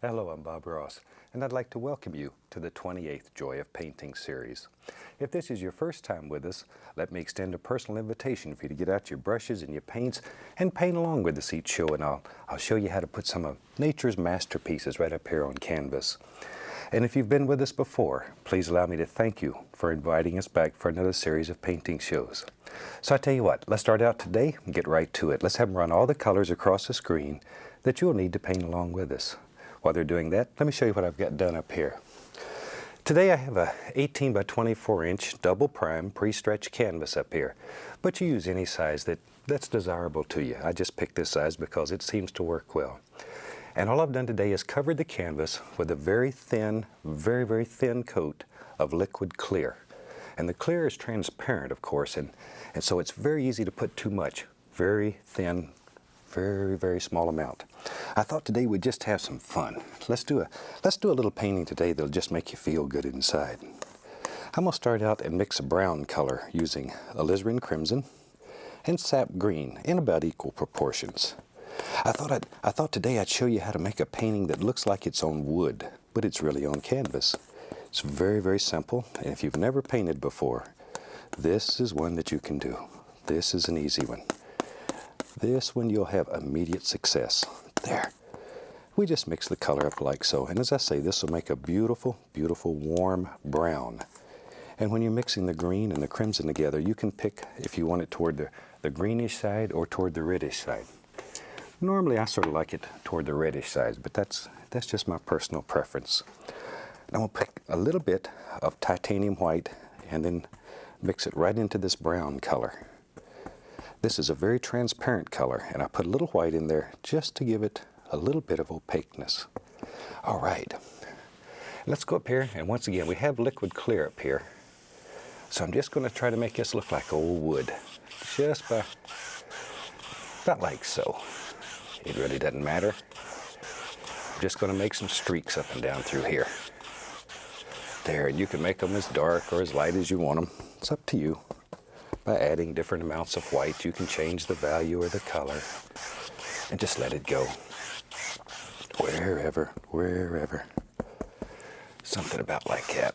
Hello, I'm Bob Ross, and I'd like to welcome you to the 28th Joy of Painting series. If this is your first time with us, let me extend a personal invitation for you to get out your brushes and your paints and paint along with us each show, and I'll show you how to put some of nature's masterpieces right up here on canvas. And if you've been with us before, please allow me to thank you for inviting us back for another series of painting shows. So I tell you what, let's start out today and get right to it. Let's have them run all the colors across the screen that you'll need to paint along with us. While they're doing that, let me show you what I've got done up here. Today I have a 18 by 24 inch double prime pre-stretched canvas up here, but you use any size that's desirable to you. I just picked this size because it seems to work well. And all I've done today is covered the canvas with a very thin, very thin coat of liquid clear. And the clear is transparent, of course, and so it's very easy to put too much. Very thin, very small amount. I thought today we'd just have some fun. Let's do a little painting today that'll just make you feel good inside. I'm gonna start out and mix a brown color using alizarin crimson and sap green in about equal proportions. I thought today I'd show you how to make a painting that looks like it's on wood, but it's really on canvas. It's very simple, and if you've never painted before, this is one that you can do. This is an easy one. This one you'll have immediate success. There. We just mix the color up like so, and as I say, this will make a beautiful warm brown. And when you're mixing the green and the crimson together, you can pick if you want it toward the greenish side or toward the reddish side. Normally I sort of like it toward the reddish side, but that's just my personal preference. I'm going to pick a little bit of titanium white and then mix it right into this brown color. This is a very transparent color, and I put a little white in there just to give it a little bit of opaqueness. All right, let's go up here, and once again, we have liquid clear up here. So I'm just going to try to make this look like old wood, just about like so. It really doesn't matter. I'm just going to make some streaks up and down through here. There, and you can make them as dark or as light as you want them. It's up to you. By adding different amounts of white, you can change the value or the color and just let it go. Wherever. Something about like that.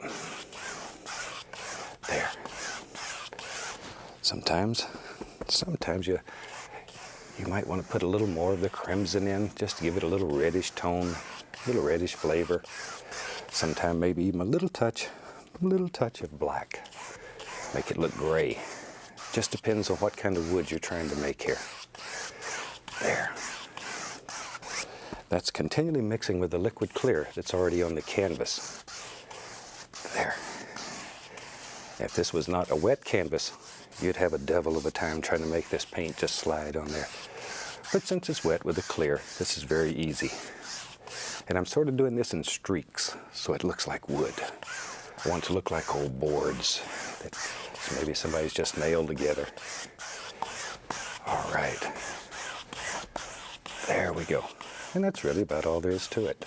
There. Sometimes you might want to put a little more of the crimson in just to give it a little reddish tone, a little reddish flavor. Sometimes maybe even a little touch of black. Make it look gray. Just depends on what kind of wood you're trying to make here. There. That's continually mixing with the liquid clear that's already on the canvas. There. If this was not a wet canvas, you'd have a devil of a time trying to make this paint just slide on there. But since it's wet with the clear, this is very easy. And I'm sort of doing this in streaks, so it looks like wood. I want it to look like old boards that maybe somebody's just nailed together. All right. There we go. And that's really about all there is to it.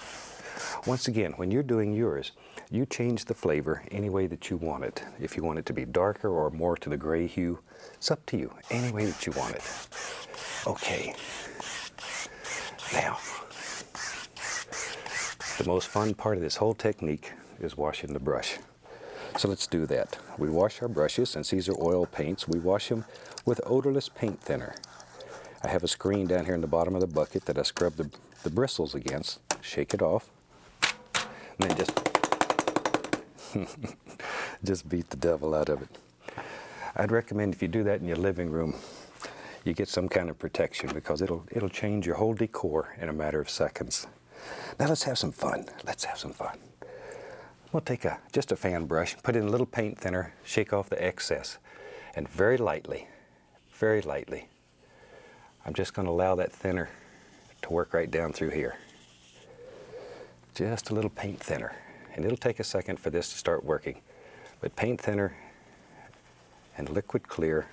Once again, when you're doing yours, you change the flavor any way that you want it. If you want it to be darker or more to the gray hue, it's up to you, any way that you want it. Okay. Now, the most fun part of this whole technique is washing the brush. So let's do that. We wash our brushes, since these are oil paints, we wash them with odorless paint thinner. I have a screen down here in the bottom of the bucket that I scrub the bristles against, shake it off, and then just beat the devil out of it. I'd recommend if you do that in your living room, you get some kind of protection because it'll change your whole decor in a matter of seconds. Now let's have some fun. We'll take just a fan brush, put in a little paint thinner, shake off the excess, and very lightly, I'm just going to allow that thinner to work right down through here. Just a little paint thinner, and it'll take a second for this to start working. But paint thinner and liquid clear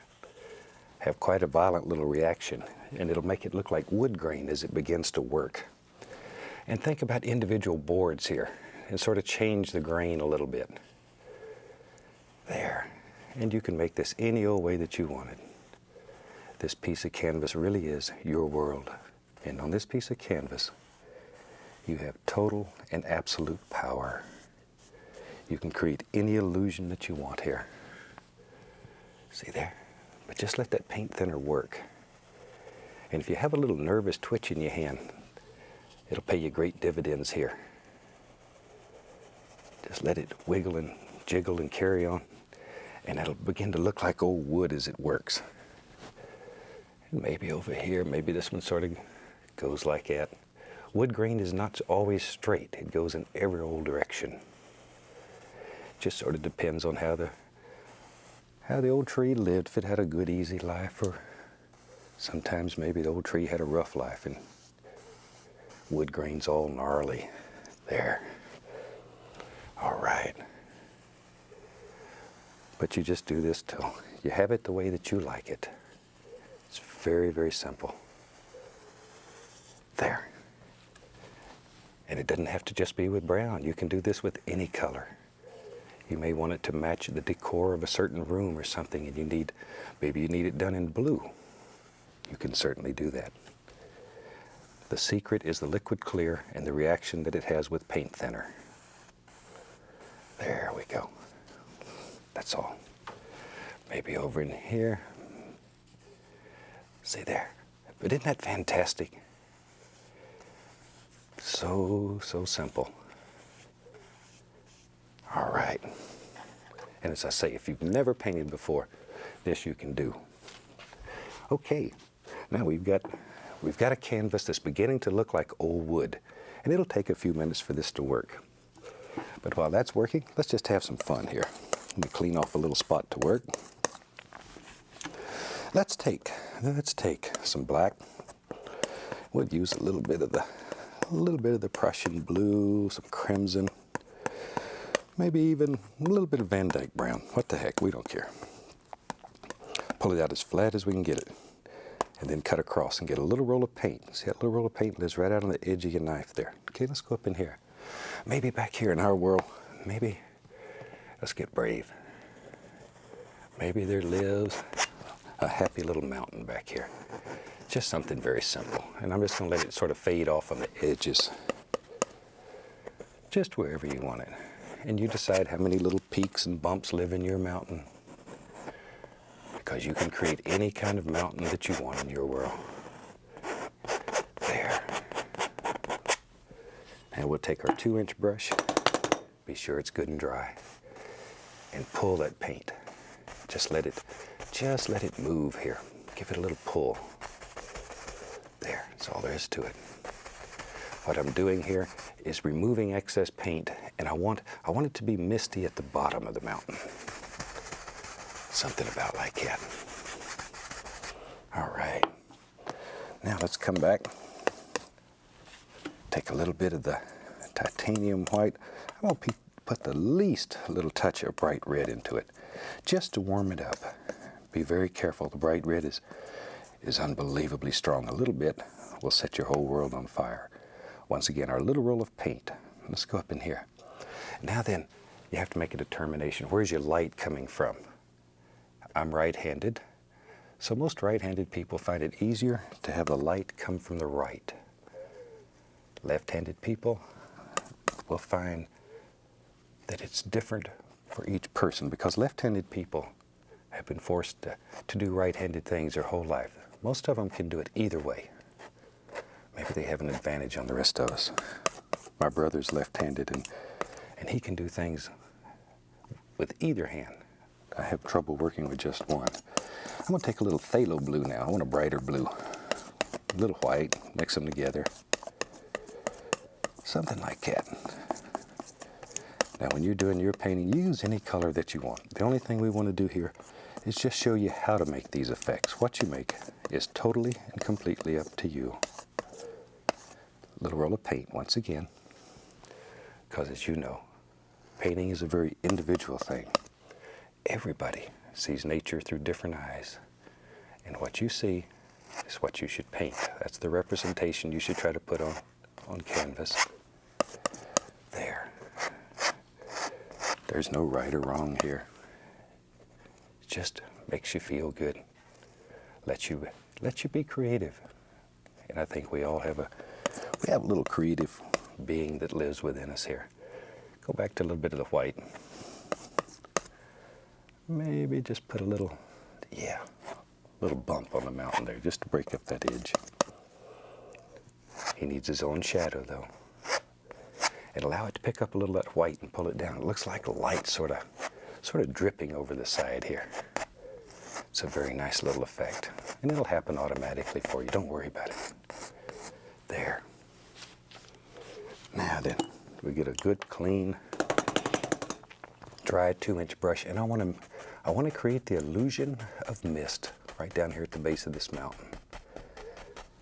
have quite a violent little reaction, and it'll make it look like wood grain as it begins to work. And think about individual boards here and sort of change the grain a little bit. There. And you can make this any old way that you want it. This piece of canvas really is your world. And on this piece of canvas, you have total and absolute power. You can create any illusion that you want here. See there? But just let that paint thinner work. And if you have a little nervous twitch in your hand, it'll pay you great dividends here. Just let it wiggle and jiggle and carry on, and it'll begin to look like old wood as it works. And maybe over here, maybe this one sort of goes like that. Wood grain is not always straight. It goes in every old direction. Just sort of depends on how the old tree lived, if it had a good, easy life, or sometimes maybe the old tree had a rough life and wood grain's all gnarly. There. All right. But you just do this till you have it the way that you like it. It's very, very simple. There. And it doesn't have to just be with brown. You can do this with any color. You may want it to match the decor of a certain room or something, and maybe you need it done in blue. You can certainly do that. The secret is the liquid clear and the reaction that it has with paint thinner. There we go. That's all. Maybe over in here. See there. But isn't that fantastic? So simple. All right. And as I say, if you've never painted before, this you can do. Okay. Now we've got a canvas that's beginning to look like old wood, and it'll take a few minutes for this to work. But while that's working, let's just have some fun here. Let me clean off a little spot to work. Let's take some black. We'll use a little bit of the Prussian blue, some crimson, maybe even a little bit of Van Dyke brown. What the heck, we don't care. Pull it out as flat as we can get it, and then cut across and get a little roll of paint. See that little roll of paint lives right out on the edge of your knife there. Okay, let's go up in here. Maybe back here in our world, maybe, let's get brave. Maybe there lives a happy little mountain back here. Just something very simple. And I'm just going to let it sort of fade off on the edges. Just wherever you want it. And you decide how many little peaks and bumps live in your mountain. Because you can create any kind of mountain that you want in your world. There. And we'll take our 2-inch brush, be sure it's good and dry, and pull that paint. Just let it move here. Give it a little pull. There, that's all there is to it. What I'm doing here is removing excess paint, and I want it to be misty at the bottom of the mountain. Something about like that. All right. Now let's come back. Take a little bit of the titanium white. I'm going to put the least little touch of bright red into it, just to warm it up. Be very careful. The bright red is unbelievably strong. A little bit will set your whole world on fire. Once again, our little roll of paint. Let's go up in here. Now then, you have to make a determination. Where's your light coming from? I'm right-handed, so most right-handed people find it easier to have the light come from the right. Left-handed people will find that it's different for each person, because left-handed people have been forced to do right-handed things their whole life. Most of them can do it either way. Maybe they have an advantage on the rest of us. My brother's left-handed, and he can do things with either hand. I have trouble working with just one. I'm going to take a little phthalo blue now. I want a brighter blue. A little white, mix them together. Something like that. Now when you're doing your painting, use any color that you want. The only thing we want to do here is just show you how to make these effects. What you make is totally and completely up to you. Little roll of paint once again, because as you know, painting is a very individual thing. Everybody sees nature through different eyes, and what you see is what you should paint. That's the representation you should try to put on canvas. There. There's no right or wrong here. It just makes you feel good. Let you be creative. And I think we all have a little creative being that lives within us here. Go back to a little bit of the white. Maybe just put a little, little bump on the mountain there, just to break up that edge. He needs his own shadow, though. And allow it to pick up a little of that white and pull it down. It looks like light sort of dripping over the side here. It's a very nice little effect. And it'll happen automatically for you. Don't worry about it. There. Now then, we get a good, clean, dry 2-inch brush. And I want to create the illusion of mist right down here at the base of this mountain.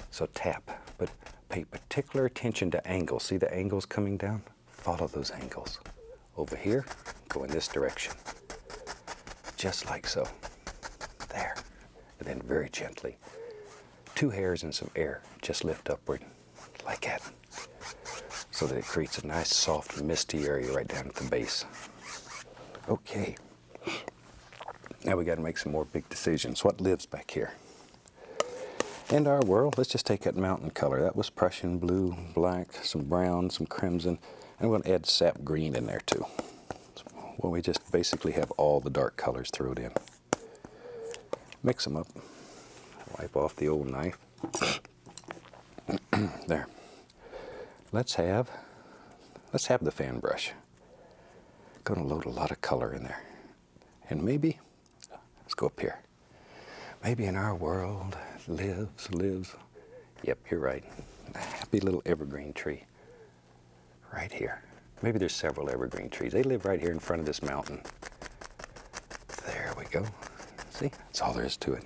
So tap, but pay particular attention to angles. See the angles coming down? Follow those angles. Over here, go in this direction. Just like so. There. And then very gently. 2 hairs and some air. Just lift upward, like that. So that it creates a nice, soft, misty area right down at the base. Okay. Now we got to make some more big decisions. What lives back here? In our world, let's just take that mountain color. That was Prussian blue, black, some brown, some crimson. And I'm going to add sap green in there too. Well, we just basically have all the dark colors thrown in. Mix them up. Wipe off the old knife. There. Let's have the fan brush. Going to load a lot of color in there. And maybe, let's go up here. Maybe in our world lives, yep, you're right, a happy little evergreen tree right here. Maybe there's several evergreen trees. They live right here in front of this mountain. There we go. See, that's all there is to it.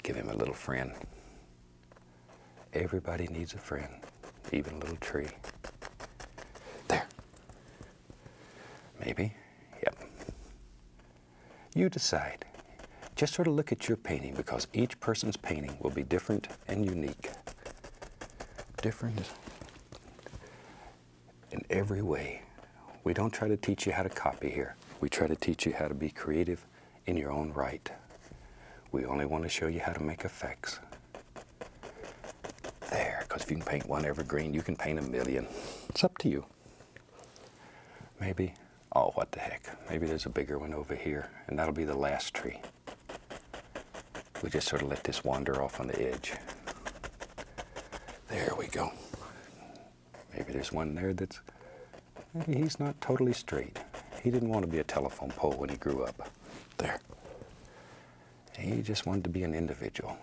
Give him a little friend. Everybody needs a friend, even a little tree. There. Maybe, yep. You decide. Just sort of look at your painting, because each person's painting will be different and unique. Different in every way. We don't try to teach you how to copy here. We try to teach you how to be creative in your own right. We only want to show you how to make effects. There, because if you can paint one evergreen, you can paint a million. It's up to you. Maybe, oh, what the heck. Maybe there's a bigger one over here, and that'll be the last tree. We just sort of let this wander off on the edge. There we go. Maybe there's one there that's, maybe he's not totally straight. He didn't want to be a telephone pole when he grew up. There. He just wanted to be an individual.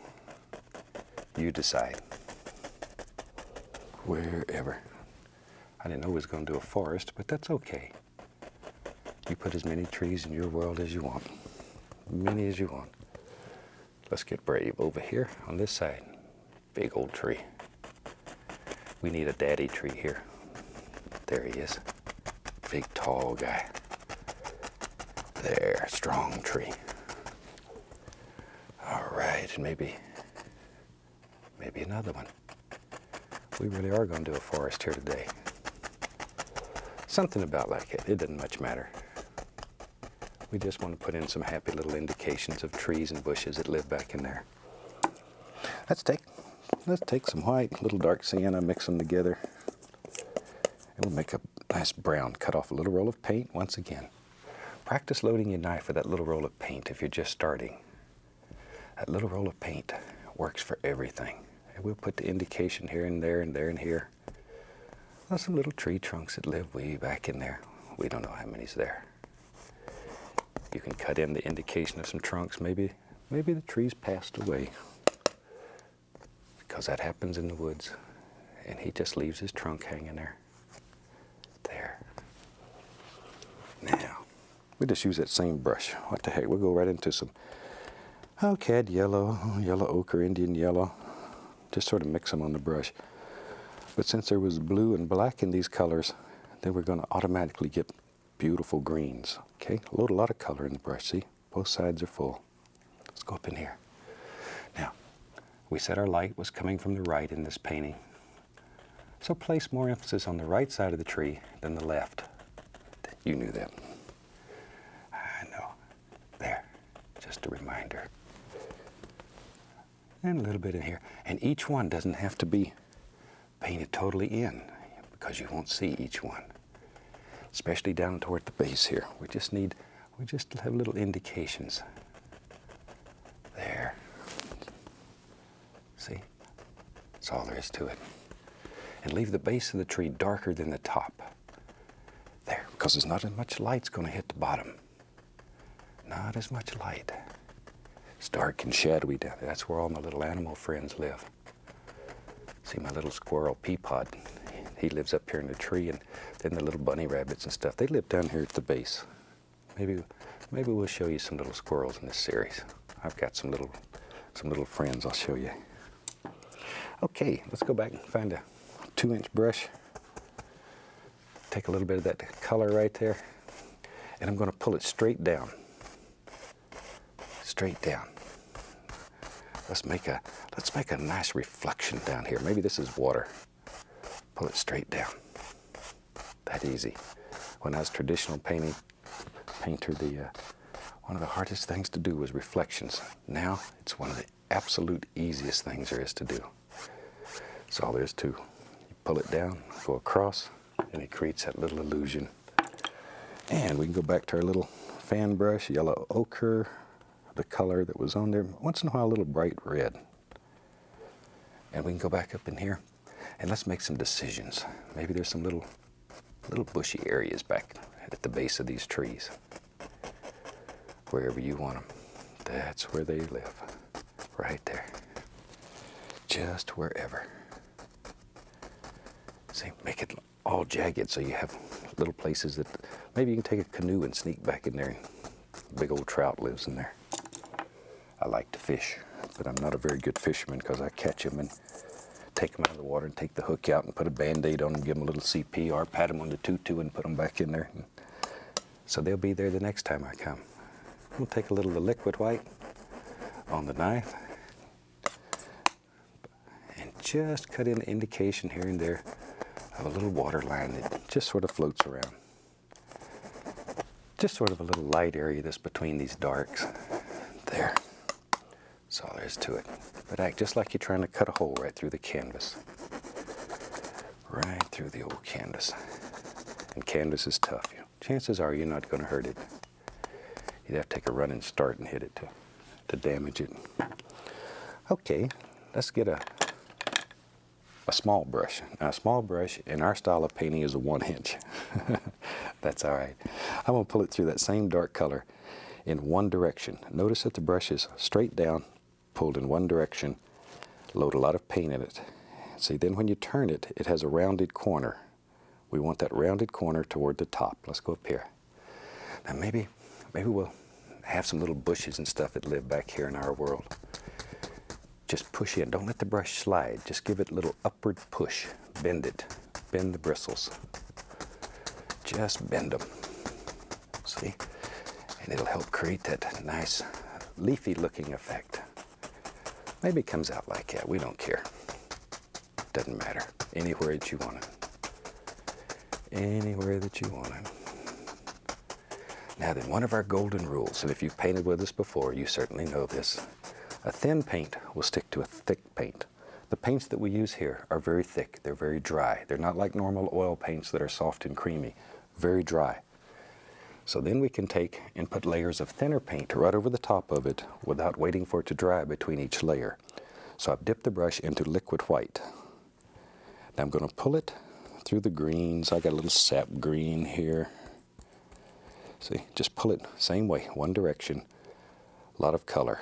You decide. Wherever. I didn't know he was going to do a forest, but that's okay. You put as many trees in your world as you want. Many as you want. Let's get brave over here on this side. Big old tree. We need a daddy tree here. There he is. Big tall guy. There, strong tree. All right, and maybe another one. We really are going to do a forest here today. Something about like it. It doesn't much matter. We just want to put in some happy little indications of trees and bushes that live back in there. Let's take some white, a little dark sienna, mix them together. And we'll make a nice brown. Cut off a little roll of paint once again. Practice loading your knife with that little roll of paint if you're just starting. That little roll of paint works for everything. And we'll put the indication here and there and there and here. Well, some little tree trunks that live way back in there. We don't know how many's there. You can cut in the indication of some trunks. Maybe the tree's passed away. Because that happens in the woods. And he just leaves his trunk hanging there. There. Now, we just use that same brush. What the heck, we'll go right into some cad yellow, yellow ochre, Indian yellow. Just sort of mix them on the brush. But since there was blue and black in these colors, then we're going to automatically get beautiful greens. Okay, load a lot of color in the brush, see? Both sides are full. Let's go up in here. Now, we said our light was coming from the right in this painting. So place more emphasis on the right side of the tree than the left. You knew that. I know. There, just a reminder. And a little bit in here. And each one doesn't have to be painted totally in. because you won't see each one, especially down toward the base here. We just have little indications. There. See? That's all there is to it. And leave the base of the tree darker than the top. There, because there's not as much light's going to hit the bottom. Not as much light. It's dark and shadowy down there. That's where all my little animal friends live. See my little squirrel Peapod. He lives up here in the tree, and then the little bunny rabbits and stuff. They live down here at the base. Maybe we'll show you some little squirrels in this series. I've got some little friends I'll show you. Okay, let's go back and find a 2-inch brush. Take a little bit of that color right there, and I'm going to pull it straight down. Straight down. Let's make a nice reflection down here. Maybe this is water. Pull it straight down. That easy. When I was traditional painter, one of the hardest things to do was reflections. Now it's one of the absolute easiest things there is to do. That's all there is to. You pull it down, go across, and it creates that little illusion. And we can go back to our little fan brush, yellow ochre, the color that was on there. Once in a while, a little bright red. And we can go back up in here, and let's make some decisions. Maybe there's some little bushy areas back at the base of these trees. Wherever you want them. That's where they live. Right there. Just wherever. See, make it all jagged so you have little places that maybe you can take a canoe and sneak back in there. Big old trout lives in there. I like to fish, but I'm not a very good fisherman because I catch them and take them out of the water and take the hook out and put a Band-Aid on them, give them a little CPR, pat them on the tutu and put them back in there. So they'll be there the next time I come. We'll take a little of the liquid white on the knife and just cut in an indication here and there of a little water line that just sort of floats around. Just sort of a little light area that's between these darks. There. That's all there is to it. But act just like you're trying to cut a hole right through the canvas. Right through the old canvas. And canvas is tough. Chances are you're not going to hurt it. You'd have to take a running start and hit it to damage it. Okay, let's get a small brush. Now, a small brush in our style of painting is a 1-inch. That's all right. I'm going to pull it through that same dark color in one direction. Notice that the brush is straight down, pulled in one direction, load a lot of paint in it. See, then when you turn it, it has a rounded corner. We want that rounded corner toward the top. Let's go up here. Now maybe we'll have some little bushes and stuff that live back here in our world. Just push in. Don't let the brush slide. Just give it a little upward push. Bend it. Bend the bristles. Just bend them. See? And it'll help create that nice leafy looking effect. Maybe it comes out like that. We don't care. Doesn't matter. Anywhere that you want it. Anywhere that you want it. Now then, one of our golden rules, and if you've painted with us before, you certainly know this. A thin paint will stick to a thick paint. The paints that we use here are very thick. They're very dry. They're not like normal oil paints that are soft and creamy. Very dry. So then we can take and put layers of thinner paint right over the top of it without waiting for it to dry between each layer. So I've dipped the brush into liquid white. Now I'm going to pull it through the greens. I got a little sap green here. See, just pull it same way, one direction. A lot of color.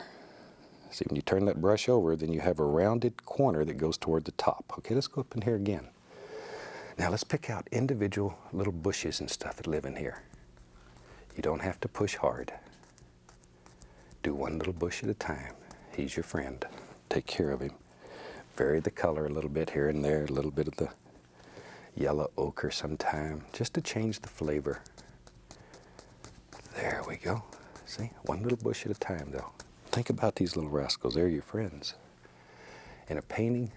See, when you turn that brush over, then you have a rounded corner that goes toward the top. Okay, let's go up in here again. Now let's pick out individual little bushes and stuff that live in here. You don't have to push hard. Do one little bush at a time. He's your friend. Take care of him. Vary the color a little bit here and there, a little bit of the yellow ochre sometime, just to change the flavor. There we go. See, one little bush at a time though. Think about these little rascals. They're your friends. In a painting,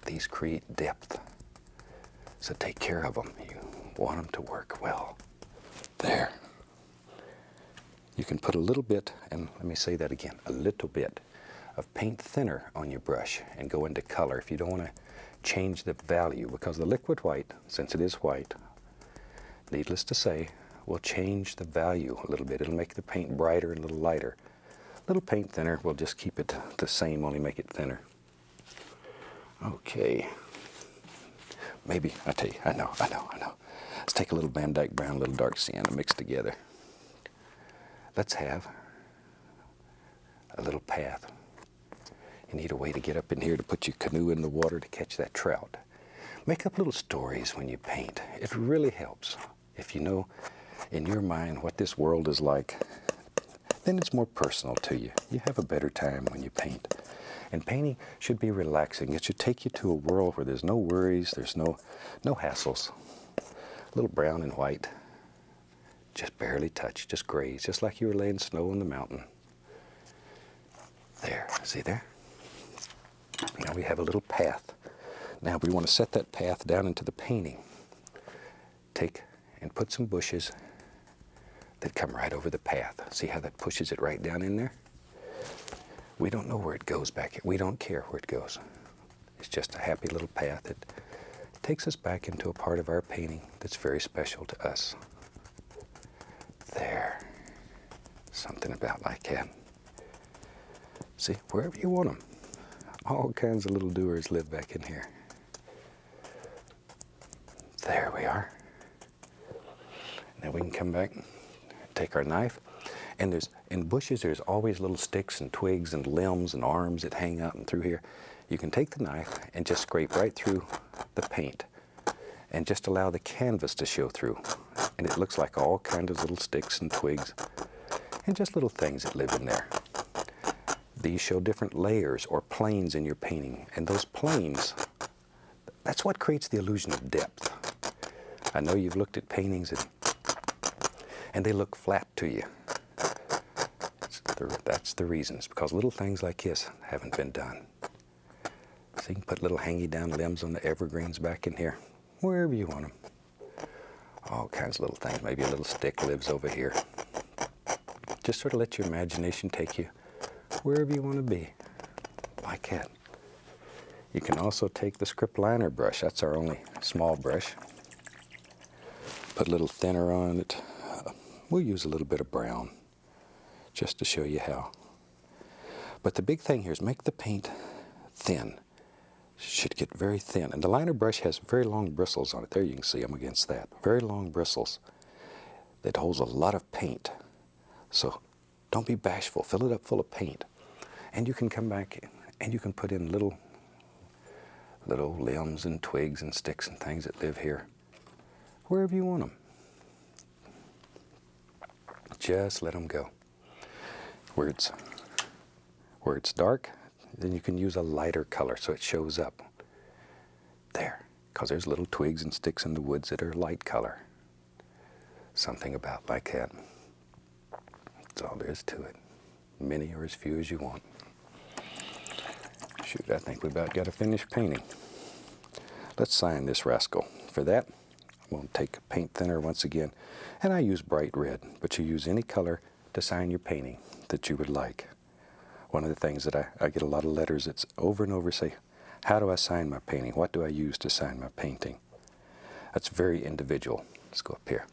these create depth. So take care of them. You want them to work well. There. You can put a little bit, and let me say that again, a little bit of paint thinner on your brush and go into color if you don't want to change the value, because the liquid white, since it is white, needless to say, will change the value a little bit. It'll make the paint brighter and a little lighter. A little paint thinner will just keep it the same, only make it thinner. Okay. Maybe, I tell you, I know. Let's take a little Van Dyke brown, a little dark sienna mixed together. Let's have a little path. You need a way to get up in here to put your canoe in the water to catch that trout. Make up little stories when you paint. It really helps. If you know in your mind what this world is like, then it's more personal to you. You have a better time when you paint. And painting should be relaxing. It should take you to a world where there's no worries, there's no hassles. A little brown and white, just barely touch, just graze, just like you were laying snow on the mountain. There, see there? Now we have a little path. Now we want to set that path down into the painting. Take and put some bushes that come right over the path. See how that pushes it right down in there? We don't know where it goes back here. We don't care where it goes. It's just a happy little path that takes us back into a part of our painting that's very special to us. There. Something about like that. See, wherever you want them. All kinds of little doers live back in here. There we are. Now we can come back, take our knife, and in bushes there's always little sticks and twigs and limbs and arms that hang out and through here. You can take the knife and just scrape right through the paint and just allow the canvas to show through. And it looks like all kinds of little sticks and twigs and just little things that live in there. These show different layers or planes in your painting, and those planes, that's what creates the illusion of depth. I know you've looked at paintings and they look flat to you. That's the reason. It's because little things like this haven't been done. So you can put little hanging down limbs on the evergreens back in here, wherever you want them. All kinds of little things. Maybe a little stick lives over here. Just sort of let your imagination take you wherever you want to be, like that. You can also take the script liner brush. That's our only small brush. Put a little thinner on it. We'll use a little bit of brown just to show you how. But the big thing here is make the paint thin. It should get very thin. And the liner brush has very long bristles on it. There you can see them against that. Very long bristles that holds a lot of paint. So don't be bashful. Fill it up full of paint. And you can come back and you can put in little limbs and twigs and sticks and things that live here, wherever you want them. Just let them go. Where it's dark, then you can use a lighter color so it shows up. There, because there's little twigs and sticks in the woods that are light color. Something about like that. That's all there is to it. Many or as few as you want. Shoot, I think we about got a finished painting. Let's sign this rascal. For that, I'm going to take a paint thinner once again, and I use bright red, but you use any color to sign your painting that you would like. One of the things that I get a lot of letters that's over and over say, how do I sign my painting? What do I use to sign my painting? That's very individual. Let's go up here.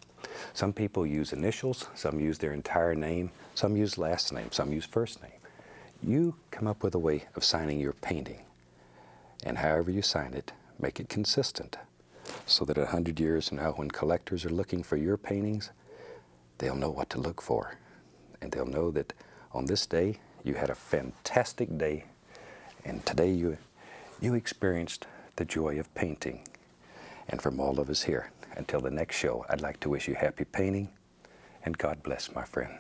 Some people use initials, some use their entire name, some use last name, some use first name. You come up with a way of signing your painting, and however you sign it, make it consistent, so that 100 years from now, when collectors are looking for your paintings, they'll know what to look for, and they'll know that on this day, you had a fantastic day, and today you experienced the joy of painting. And from all of us here, until the next show, I'd like to wish you happy painting, and God bless, my friend.